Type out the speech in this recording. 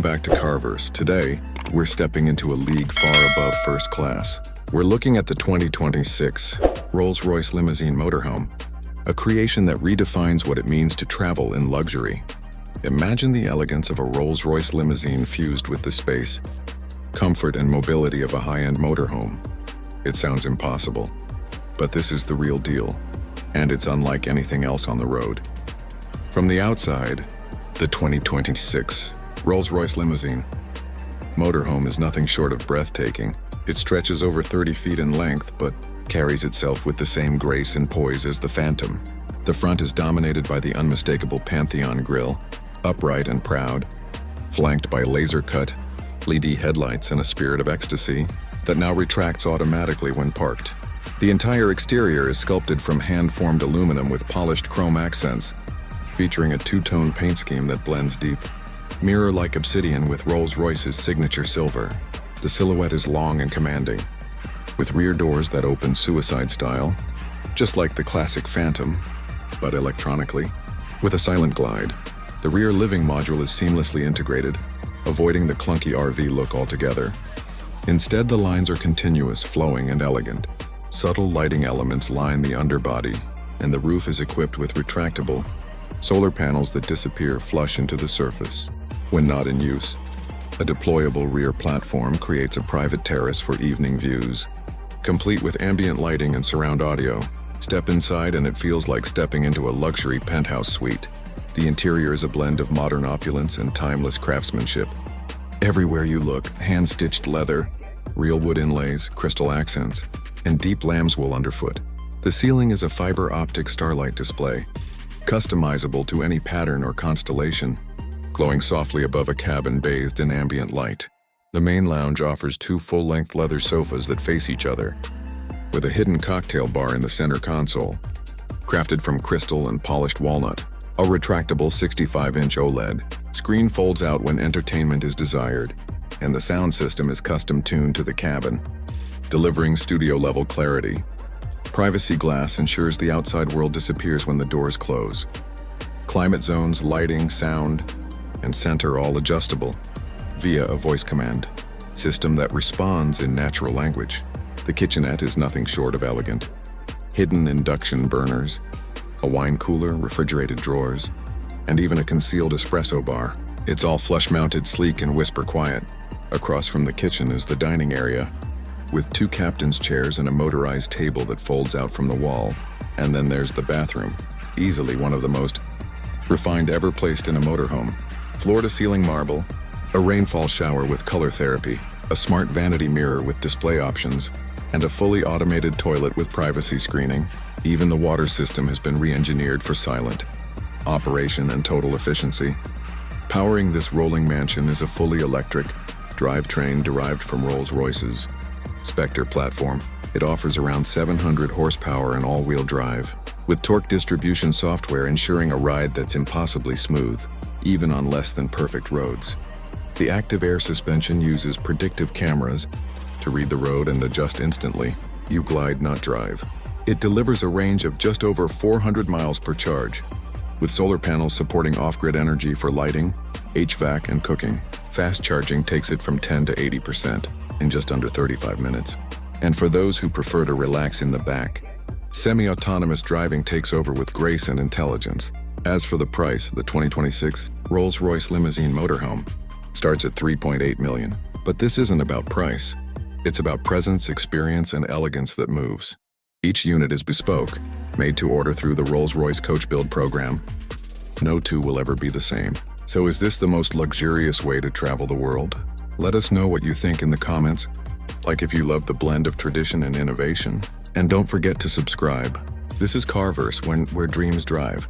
Welcome back to Carver's. Today, we're stepping into a league far above first class. We're looking at the 2026 Rolls-Royce Limousine Motorhome, a creation that redefines what it means to travel in luxury. Imagine the elegance of a Rolls-Royce limousine fused with the space, comfort and mobility of a high-end motorhome. It sounds impossible, but this is the real deal, and it's unlike anything else on the road. From the outside, the 2026 Rolls-Royce Limousine Motorhome is nothing short of breathtaking. It stretches over 30 feet in length, but carries itself with the same grace and poise as the Phantom. The front is dominated by the unmistakable Pantheon grille, upright and proud, flanked by laser-cut LED headlights and a spirit of ecstasy that now retracts automatically when parked. The entire exterior is sculpted from hand-formed aluminum with polished chrome accents, featuring a two-tone paint scheme that blends deep. Mirror-like obsidian with Rolls-Royce's signature silver. The silhouette is long and commanding, with rear doors that open suicide style, just like the classic Phantom, but electronically. With a silent glide, the rear living module is seamlessly integrated, avoiding the clunky RV look altogether. Instead, the lines are continuous, flowing, and elegant. Subtle lighting elements line the underbody, and the roof is equipped with retractable solar panels that disappear flush into the surface when not in use. A deployable rear platform creates a private terrace for evening views, complete with ambient lighting and surround audio. Step inside and it feels like stepping into a luxury penthouse suite. The interior is a blend of modern opulence and timeless craftsmanship. Everywhere you look, hand-stitched leather, real wood inlays, crystal accents, and deep lamb's wool underfoot. The ceiling is a fiber optic starlight display, customizable to any pattern or constellation, glowing softly above a cabin bathed in ambient light. The main lounge offers two full-length leather sofas that face each other, with a hidden cocktail bar in the center console, crafted from crystal and polished walnut. A retractable 65-inch OLED screen folds out when entertainment is desired, and the sound system is custom-tuned to the cabin, delivering studio-level clarity. Privacy glass ensures the outside world disappears when the doors close. Climate zones, lighting, sound, and center all adjustable via a voice command system that responds in natural language. The kitchenette is nothing short of elegant. Hidden induction burners, a wine cooler, refrigerated drawers, and even a concealed espresso bar. It's all flush-mounted, sleek, and whisper quiet. Across from the kitchen is the dining area, with two captain's chairs and a motorized table that folds out from the wall. And then there's the bathroom, easily one of the most refined ever placed in a motorhome. Floor-to-ceiling marble, a rainfall shower with color therapy, a smart vanity mirror with display options, and a fully automated toilet with privacy screening. Even the water system has been re-engineered for silent operation and total efficiency. Powering this rolling mansion is a fully electric drivetrain derived from Rolls-Royce's Spectre platform. It offers around 700 horsepower and all-wheel drive, with torque distribution software ensuring a ride that's impossibly smooth, even on less than perfect roads. The active air suspension uses predictive cameras to read the road and adjust instantly. You glide, not drive. It delivers a range of just over 400 miles per charge, with solar panels supporting off-grid energy for lighting, HVAC, and cooking. Fast charging takes it from 10 to 80% in just under 35 minutes. And for those who prefer to relax in the back, semi-autonomous driving takes over with grace and intelligence. As for the price, the 2026 Rolls-Royce Limousine Motorhome starts at $3.8 million. But this isn't about price. It's about presence, experience, and elegance that moves. Each unit is bespoke, made to order through the Rolls-Royce Coach Build program. No two will ever be the same. So is this the most luxurious way to travel the world? Let us know what you think in the comments, like if you love the blend of tradition and innovation. And don't forget to subscribe. This is Carver's, where dreams drive.